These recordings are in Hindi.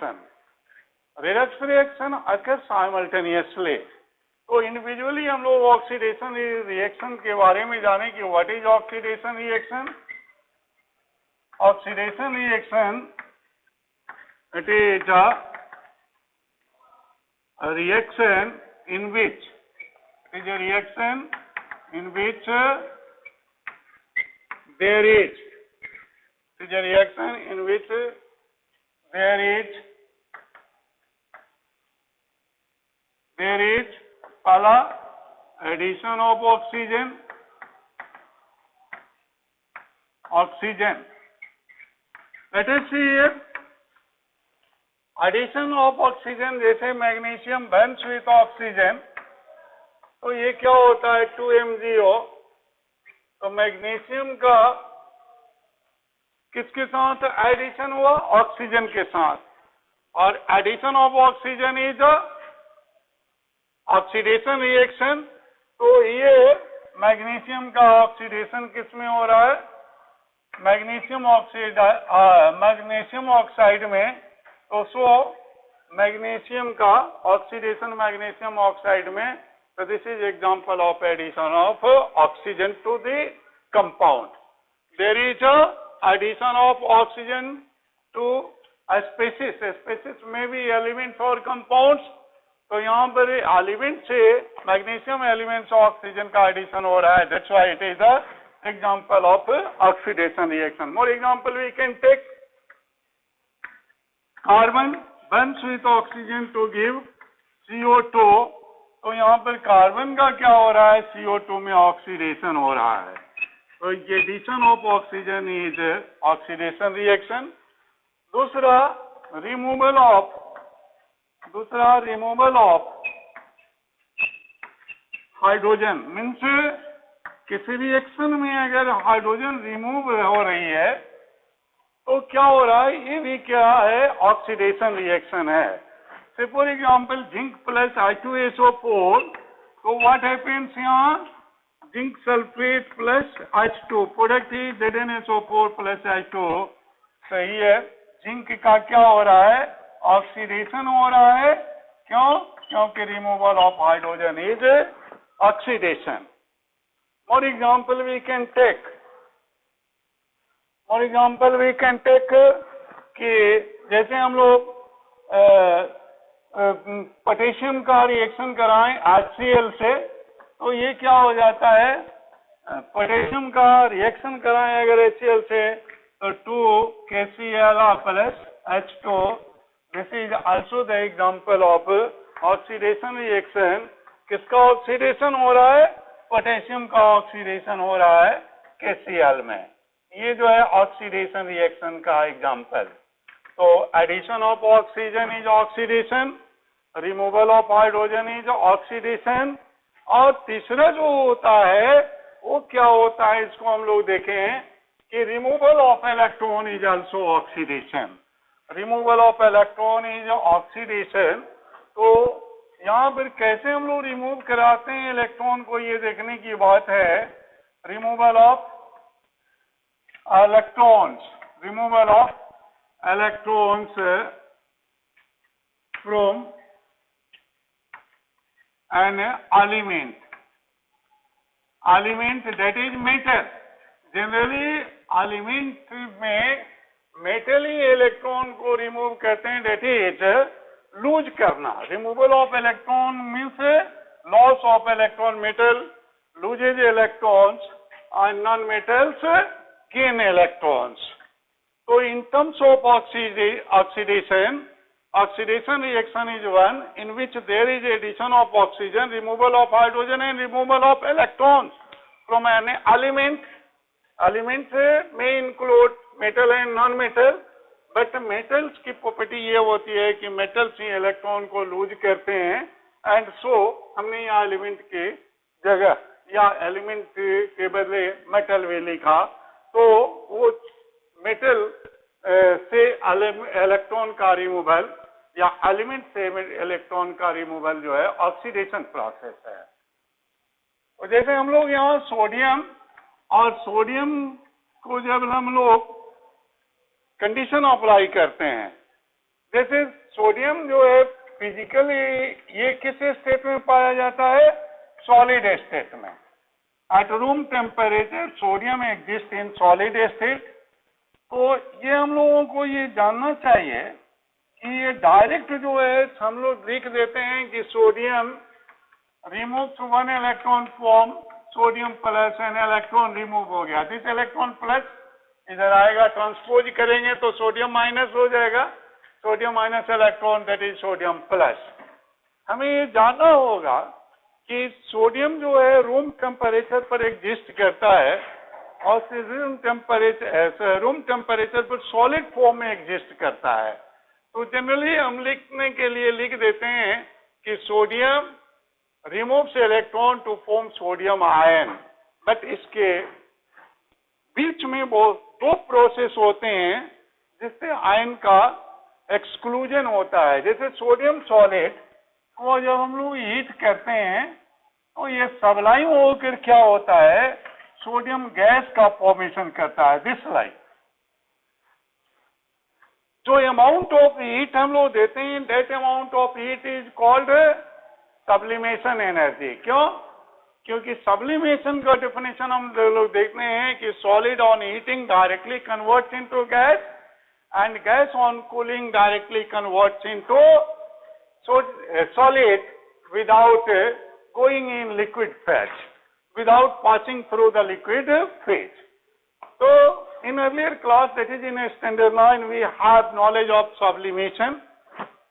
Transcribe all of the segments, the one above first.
Redux reaction occur simultaneously. तो इंडिविजुअली हम लोग ऑक्सीडेशन रिएक्शन के बारे में जाने कि what is oxidation reaction. Oxidation reaction it is a reaction in which there is पहला addition of oxygen let us see here addition of oxygen. जैसे मैग्नीशियम बर्न्स विथ ऑक्सीजन, तो ये क्या होता है 2MgO। तो मैग्नीशियम का किसके साथ एडिशन हुआ? ऑक्सीजन के साथ। और addition of oxygen is oxidation reaction. तो ये मैग्नीशियम का ऑक्सीडेशन किस में हो रहा है? मैग्नीशियम ऑक्साइड में। तो सो मैग्नीशियम का ऑक्सीडेशन मैग्नीशियम ऑक्साइड में। तो this is example of addition of oxygen to the compound. There is addition of oxygen to species में भी एलिमेंट्स और कंपाउंड्स। तो यहाँ पर एलिमेंट से मैग्नीशियम एलिमेंट्स ऑक्सीजन का एडिशन हो रहा है। That's why it is the example of oxidation reaction. More example we can take carbon burns with oxygen to give CO2। तो यहाँ पर कार्बन का क्या हो रहा है? CO2 में ऑक्सीडेशन हो रहा है। तो ये addition of oxygen is oxidation reaction. दूसरा रिमूवल ऑफ हाइड्रोजन। मीन्स किसी रिएक्शन में अगर हाइड्रोजन रिमूव हो रही है तो क्या हो रहा है? ये भी क्या है? ऑक्सीडेशन रिएक्शन है। से for example zinc plus H2SO4। तो व्हाट हैपेंस यहाँ? Zinc sulphate plus H2 product ही ZnSO4 प्लस H2। सही है। जिंक का क्या हो रहा है? ऑक्सीडेशन हो रहा है। क्यों? क्योंकि removal of hydrogen is oxidation. For example we can take कि जैसे हम लोग पोटेशियम का रिएक्शन कराएं HCl से, तो ये क्या हो जाता है? पोटेशियम का रिएक्शन कराएं अगर HCl से तो 2KCl plus H2। This is also the example of oxidation reaction. किसका ऑक्सीडेशन हो रहा है? पोटेशियम का ऑक्सीडेशन हो रहा है KCl में। ये जो है ऑक्सीडेशन रिएक्शन का एग्जांपल। तो addition of oxygen is oxidation, removal of hydrogen is oxidation. और तीसरा जो होता है वो क्या होता है? इसको हम लोग देखें कि removal of electron is also oxidation. Removal of electron is oxidation. तो यहाँ पर कैसे हम लोग रिमूव कराते हैं इलेक्ट्रॉन को, ये देखने की बात है। Removal of electrons from an element that is metal। Generally element में मेटल ही इलेक्ट्रॉन को रिमूव करते हैं, that is लूज करना। Removal of electron means loss of electron. Metal loses electrons and non-metals gain electrons. So in terms of oxidation reaction is one in which there is addition of oxygen, removal of hydrogen and removal of electrons from an element. Elements may include metal and non-metal, but metals की property ये होती है कि metals ही electron को lose करते हैं, and so हमने यहाँ element की जगह या एलिमेंट के बदले मेटल भी लिखा। तो वो मेटल से इलेक्ट्रॉन का रिमूवल या एलिमेंट से इलेक्ट्रॉन का रिमूवल जो है ऑक्सीडेशन प्रोसेस है। और जैसे हम लोग यहाँ सोडियम को जब हम लोग कंडीशन अप्लाई करते हैं जैसे सोडियम जो है फिजिकली ये किस स्टेट में पाया जाता है? सॉलिड स्टेट में। At room temperature sodium exist in solid state. तो ये हम लोगों को ये जानना चाहिए कि ये डायरेक्ट जो है हम लोग लिख देते हैं कि sodium remove 1 electron from sodium plus an electron remove हो गया। दिस इलेक्ट्रॉन प्लस इधर आएगा, ट्रांसपोज करेंगे तो सोडियम माइनस हो जाएगा, sodium minus electron that is sodium plus. हमें ये जानना होगा कि सोडियम जो है रूम टेम्परेचर पर एग्जिस्ट करता है और रूम टेम्परेचर पर सॉलिड फॉर्म में एग्जिस्ट करता है। तो जनरली हम लिखने के लिए लिख देते हैं कि sodium removes electron to form sodium ion. But इसके बीच में वो दो प्रोसेस होते हैं जिससे आयन का एक्सक्लूजन होता है। जैसे सोडियम सॉलिड को जब हम लोग हीट करते हैं तो ये सबलाइम होकर क्या होता है, सोडियम गैस का फॉर्मेशन करता है, दिस लाइक। जो अमाउंट ऑफ हीट हम लोग देते हैं that amount of heat is called sublimation energy. क्यों? क्योंकि सब्लिमेशन का डेफिनेशन हम लोग देखते हैं कि solid on heating directly converts into gas and gas on cooling directly converts into solid without going in liquid phase, without passing through the liquid phase. So in earlier class, that is in standard 9, we have knowledge of sublimation.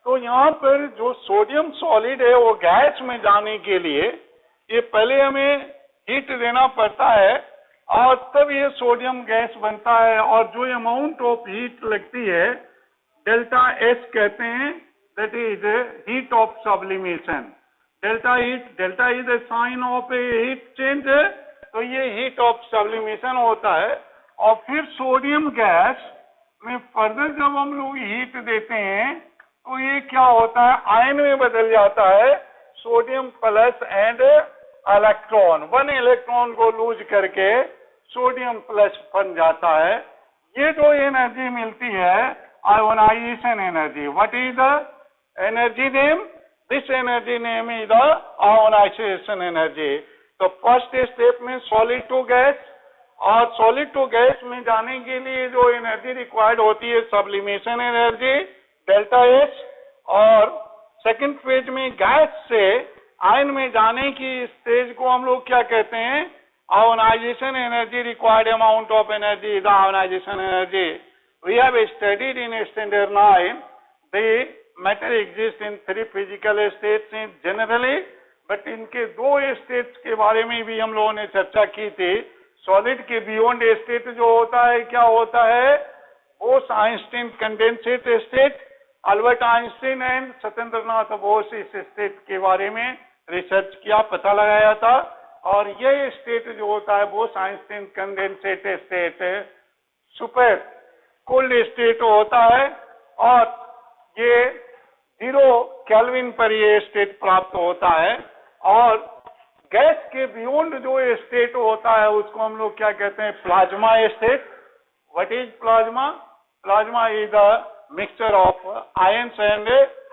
तो यहाँ पर जो सोडियम सॉलिड है वो गैस में जाने के लिए ये पहले हमें हीट देना पड़ता है और तब ये सोडियम गैस बनता है। और जो अमाउंट ऑफ हीट लगती है डेल्टा एस कहते हैं, that is heat of sublimation. Delta is a sign of a heat change, तो ये heat of sublimation होता है। और फिर सोडियम गैस में फर्दर जब हम लोग हीट देते हैं तो ये क्या होता है, आयन में बदल जाता है, sodium plus and electron, 1 electron को लूज करके सोडियम प्लस बन जाता है। ये जो एनर्जी मिलती है ionisation energy. What is the energy name? This energy name is the ionization energy. तो फर्स्ट स्टेप में सॉलिड टू गैस, और सॉलिड टू गैस में जाने के लिए जो एनर्जी रिक्वायर्ड होती है सब्लिमेशन एनर्जी डेल्टा एस, और सेकंड फेज में गैस से आयन में जाने की स्टेज को हम लोग क्या कहते हैं, ionisation energy. Required amount of energy the ionisation energy. We have studied in standard 9 the matter exist in 3 physical states generally, but इनके 2 स्टेट्स के बारे में भी हम लोगों ने चर्चा की थी। सॉलिड के बियॉन्ड स्टेट जो होता है क्या होता है, Bose Einstein condensate state. Albert Einstein and Satyendranath Bose इस स्टेट के बारे में रिसर्च किया, पता लगाया था। और ये स्टेट जो होता है Bose Einstein condensate state super cold state होता है, और ये 0 केल्विन पर ये स्टेट प्राप्त होता है। और गैस के बियॉन्ड जो स्टेट होता है उसको हम लोग क्या कहते हैं, plasma state. What is plasma? Plasma is the mixture of ions and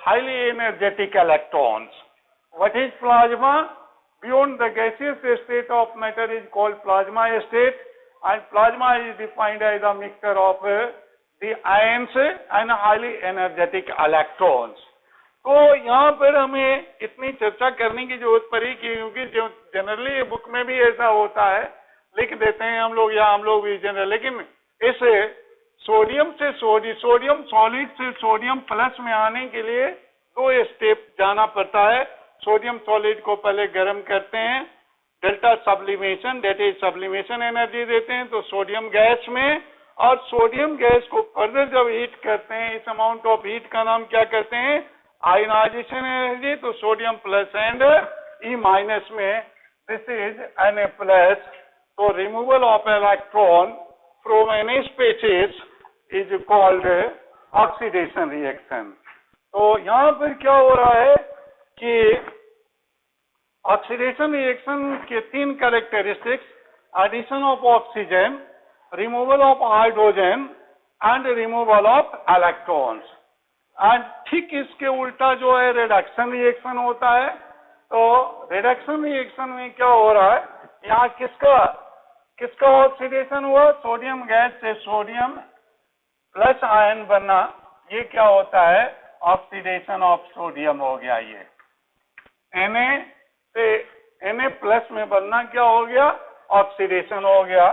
highly energetic electrons. What is plasma? Beyond the gaseous state of matter is called plasma state, and plasma is defined as the mixture of the ions and highly energetic electrons. तो यहाँ पर हमें इतनी चर्चा करने की जरूरत पड़ी क्योंकि जो जनरली बुक में भी ऐसा होता है, लिख देते हैं हम लोग या हम लोग भी जनरल, लेकिन इस सोडियम से सोडियम सॉलिड से सोडियम प्लस में आने के लिए 2 स्टेप जाना पड़ता है। सोडियम सॉलिड को पहले गर्म करते हैं, delta sublimation that is sublimation energy देते हैं तो सोडियम गैस में, और सोडियम गैस को फर्दर जब हीट करते हैं इस अमाउंट ऑफ हीट का नाम क्या करते हैं, आयोनाइजेशन एनर्जी। तो sodium plus and E minus में दिस इज Na प्लस। तो removal of electron from any species is called oxidation reaction. तो यहाँ पर क्या हो रहा है कि ऑक्सीडेशन रिएक्शन के 3 characteristics, addition of oxygen, removal of hydrogen and removal of electrons. और ठीक इसके उल्टा जो है रिडक्शन रिएक्शन होता है। तो रिडक्शन रिएक्शन में क्या हो रहा है, यहाँ किसका ऑक्सीडेशन हुआ, सोडियम गैस से सोडियम प्लस आयन बनना, ये क्या होता है, ऑक्सीडेशन ऑफ सोडियम हो गया। ये Na से Na प्लस में बनना क्या हो गया, ऑक्सीडेशन हो गया।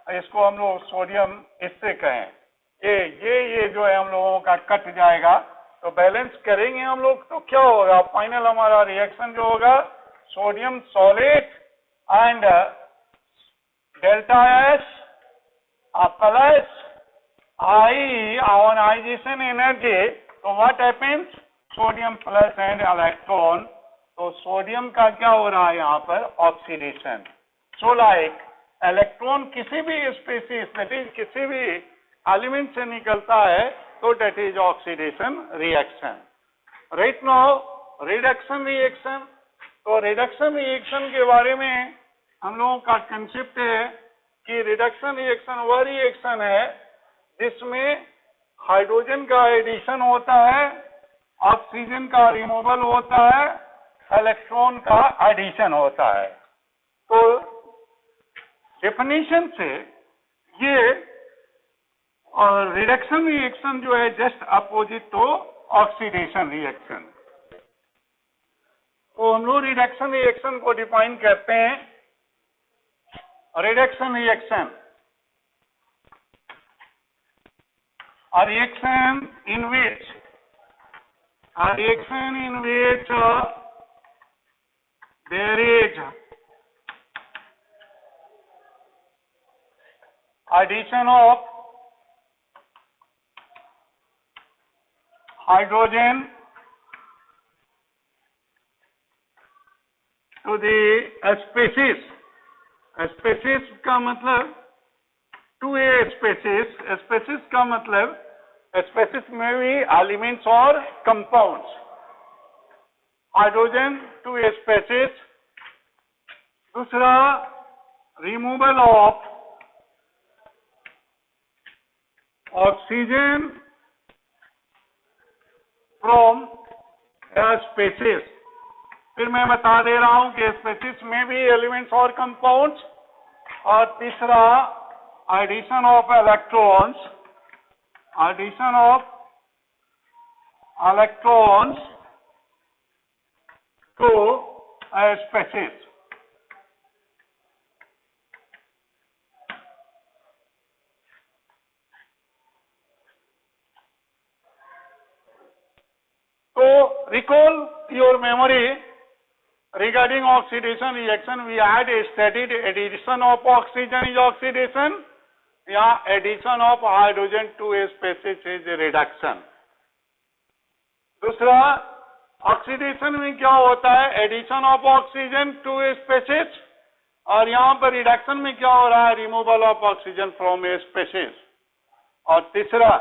इसको हम लोग सोडियम इससे कहें, ये जो है हम लोगों का कट जाएगा, तो बैलेंस करेंगे हम लोग, तो क्या होगा, फाइनल हमारा रिएक्शन जो होगा, sodium solid and delta S plus I ionisation energy. तो what happens, sodium plus and electron, तो सोडियम का क्या हो रहा है यहाँ पर, ऑक्सीडेशन। सो लाइक इलेक्ट्रॉन किसी भी स्पीसीज, दैट इज किसी भी एलिमेंट से निकलता है, तो that is oxidation reaction. Right now reduction reaction. तो रिडक्शन रिएक्शन के बारे में हम लोगों का कंसेप्ट है कि रिडक्शन रिएक्शन वह रिएक्शन है जिसमें हाइड्रोजन का एडिशन होता है, ऑक्सीजन का रिमूवल होता है, इलेक्ट्रॉन का एडिशन होता है। तो डेफिनेशन से ये और रिडक्शन रिएक्शन जो है just opposite to oxidation reaction. तो हम लोग रिडक्शन रिएक्शन को डिफाइन करते हैं। Reduction reaction, a reaction in which there is addition of hydrogen to the species। species का मतलब टू ए स्पेसिस का मतलब स्पेसिस में भी एलिमेंट्स और compounds. Hydrogen to a species. दूसरा removal of oxygen from species. फिर मैं बता दे रहा हूं कि स्पेसिस में भी एलिमेंट्स और कंपाउंड्स। और तीसरा addition of electrons to a species। So recall your memory regarding oxidation reaction, we had studied addition of oxygen is oxidation, या addition of hydrogen to a species is reduction. दूसरा ऑक्सीडेशन में क्या होता है, addition of oxygen to a species, और यहां पर रिडक्शन में क्या हो रहा है, removal of oxygen from a species. और तीसरा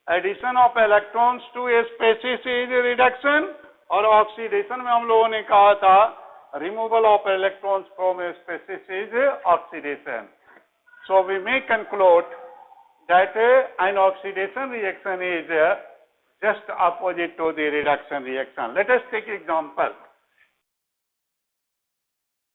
addition of electrons to a species is reduction, और ऑक्सीडेशन में हम लोगों ने कहा था removal of electrons from a species is oxidation. So we may conclude that an oxidation reaction is just opposite to the reduction reaction. Let us take example.